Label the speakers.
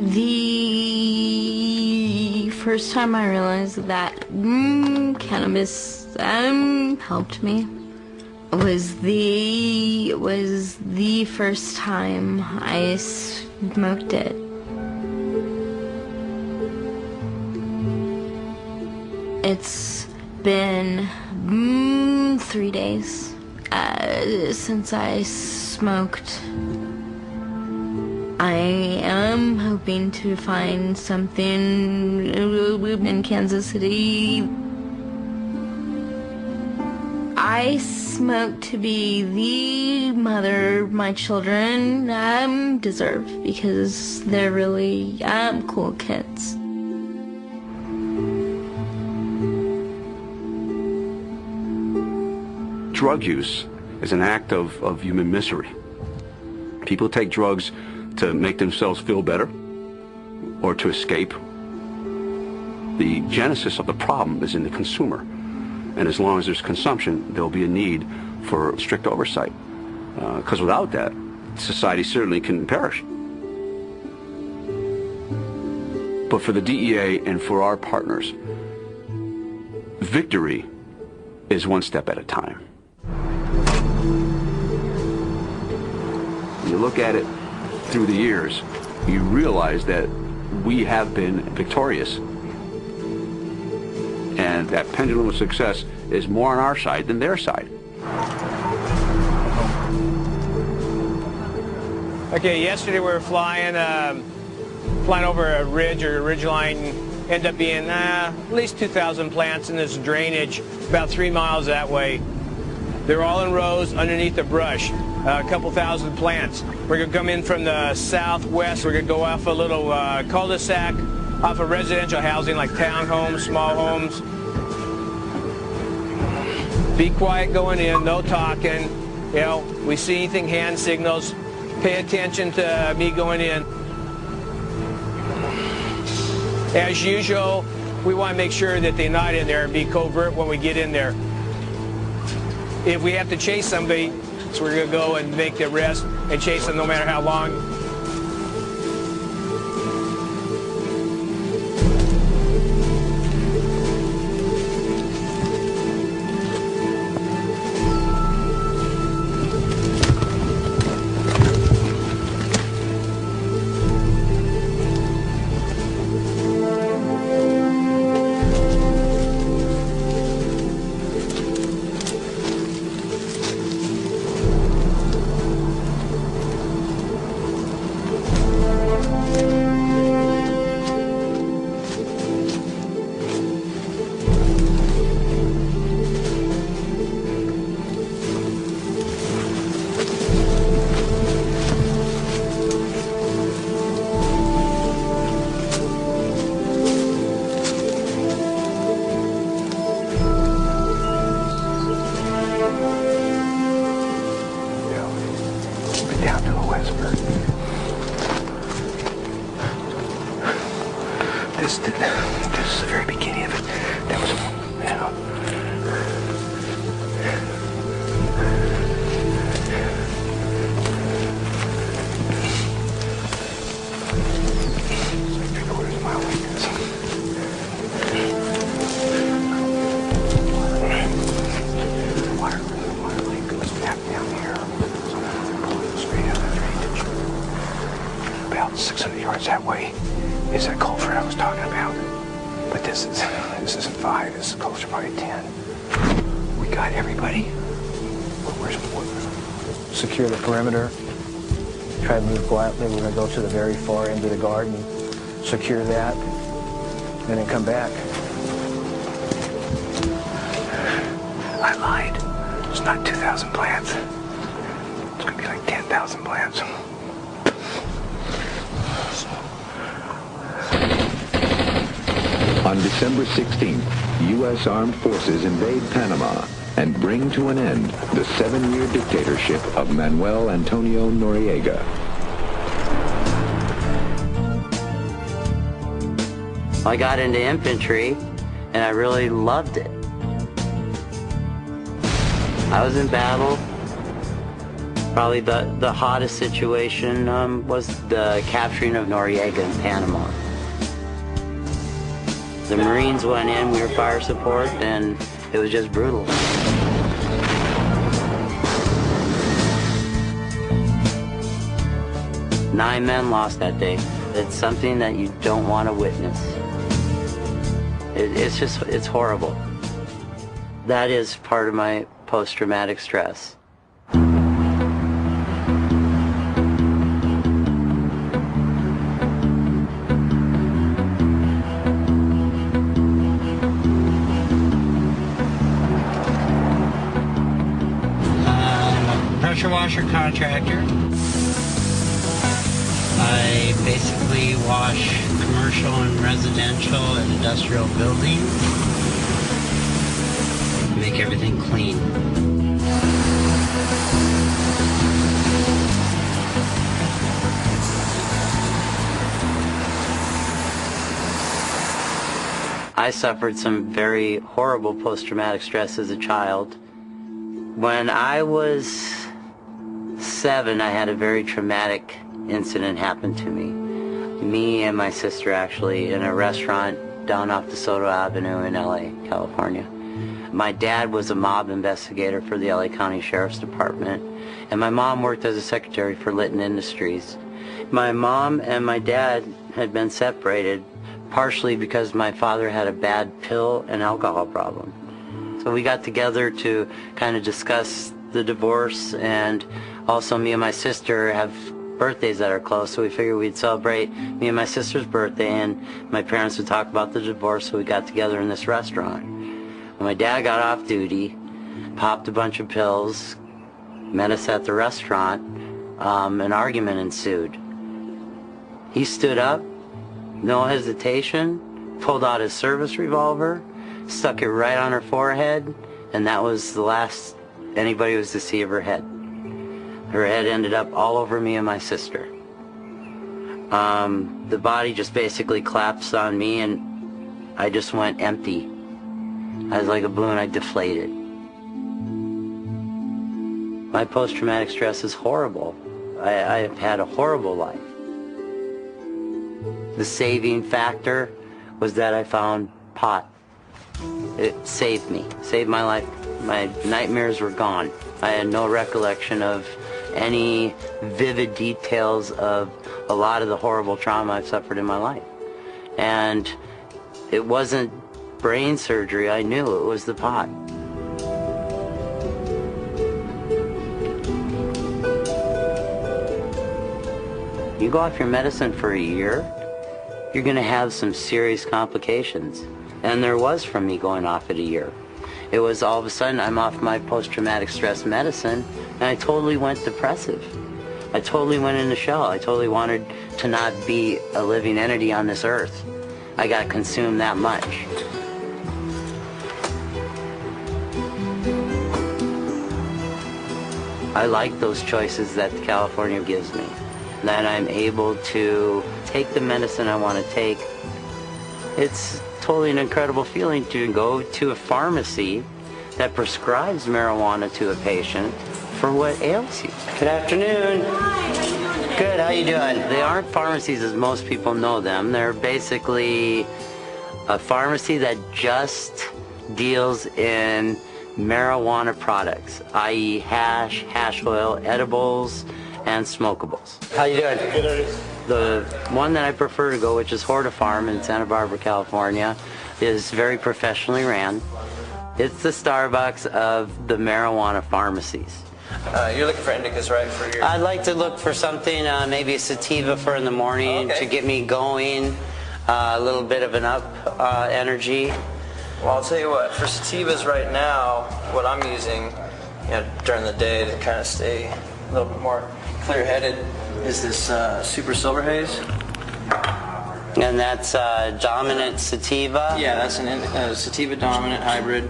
Speaker 1: The first time I realized that cannabis helped me was the first time I smoked it. It's been 3 days since I smoked. I am hoping to find something in Kansas City. I smoke to be the mother my children deserve, because they're really cool kids.
Speaker 2: Drug use is an act of human misery. People take drugs to make themselves feel better or to escape. The genesis of the problem is in the consumer. And as long as there's consumption, there'll be a need for strict oversight. Because without that, society certainly can perish. But for the DEA and for our partners, victory is one step at a time. When you look at it through the years, you realize that we have been victorious. And that pendulum of success is more on our side than their side.
Speaker 3: Okay, yesterday we were flying over a ridge or a ridge line. Ended up being at least 2,000 plants in this drainage, about 3 miles that way. They're all in rows underneath the brush. A couple thousand plants. We're going to come in from the southwest. We're going to go off a little cul-de-sac, off of residential housing like townhomes, small homes. Be quiet going in, no talking. You know, we see anything, hand signals. Pay attention to me going in. As usual, we want to make sure that they're not in there and be covert when we get in there. If we have to chase somebody, so we're going to go and make the arrest and chase them no matter how long.
Speaker 4: Down to the westward. This is the very beginning of it. That was, it's like 3/4 mile like this. Water lake goes down here. About 600 yards that way is that culvert I was talking about. But this isn't 5, this is closer, probably 10. We got everybody. Secure the perimeter. Try to move quietly. We're going to go to the very far end of the garden, secure that, and then come back. I lied. It's not 2,000 plants. It's going to be like 10,000 plants.
Speaker 5: On December 16th, U.S. Armed Forces invade Panama and bring to an end the 7-year dictatorship of Manuel Antonio Noriega.
Speaker 6: I got into infantry, and I really loved it. I was in battle. Probably the hottest situation was the capturing of Noriega in Panama. The Marines went in, we were fire support, and it was just brutal. Nine men lost that day. It's something that you don't want to witness. It's horrible. That is part of my post-traumatic stress.
Speaker 7: Pressure washer contractor. I basically wash commercial and residential and industrial buildings. Make everything clean.
Speaker 6: I suffered some very horrible post-traumatic stress as a child. When I was 7, I had a very traumatic incident happen to me. Me and my sister actually in a restaurant down off DeSoto Avenue in LA, California. My dad was a mob investigator for the LA County Sheriff's Department, and my mom worked as a secretary for Litton Industries. My mom and my dad had been separated partially because my father had a bad pill and alcohol problem. So we got together to kind of discuss the divorce, and also me and my sister have birthdays that are close, so we figured we'd celebrate me and my sister's birthday, and my parents would talk about the divorce, so we got together in this restaurant. When my dad got off duty, popped a bunch of pills, met us at the restaurant, an argument ensued. He stood up, no hesitation, pulled out his service revolver, stuck it right on her forehead, and that was the last anybody was to see of her head. Her head ended up all over me and my sister. The body just basically collapsed on me, and I just went empty. I was like a balloon, I deflated. My post-traumatic stress is horrible. I've had a horrible life. The saving factor was that I found pot. It saved me, saved my life. My nightmares were gone. I had no recollection of any vivid details of a lot of the horrible trauma I've suffered in my life. And it wasn't brain surgery, I knew it was the pot. You go off your medicine for a year, you're gonna have some serious complications. And there was from me going off it a year. It was all of a sudden I'm off my post-traumatic stress medicine, and I totally went depressive. I totally went in the shell. I totally wanted to not be a living entity on this earth. I got consumed that much. I like those choices that California gives me, that I'm able to take the medicine I want to take. It's totally an incredible feeling to go to a pharmacy that prescribes marijuana to a patient for what ails you. Good afternoon. Hi, good, how you doing? They aren't pharmacies as most people know them. They're basically a pharmacy that just deals in marijuana products, i.e. hash, hash oil, edibles, and smokables. How you doing? Good. The one that I prefer to go, which is Horta Farm in Santa Barbara, California, is very professionally ran. It's the Starbucks of the marijuana pharmacies.
Speaker 8: You're looking for indicas, right? For your...
Speaker 6: I'd like to look for something, maybe a sativa for in the morning to get me going, a little bit of an up energy.
Speaker 8: Well, I'll tell you what, for sativas right now, what I'm using during the day to kind of stay a little bit more clear-headed is this Super Silver Haze.
Speaker 6: And that's dominant sativa?
Speaker 8: Yeah, that's a sativa dominant hybrid.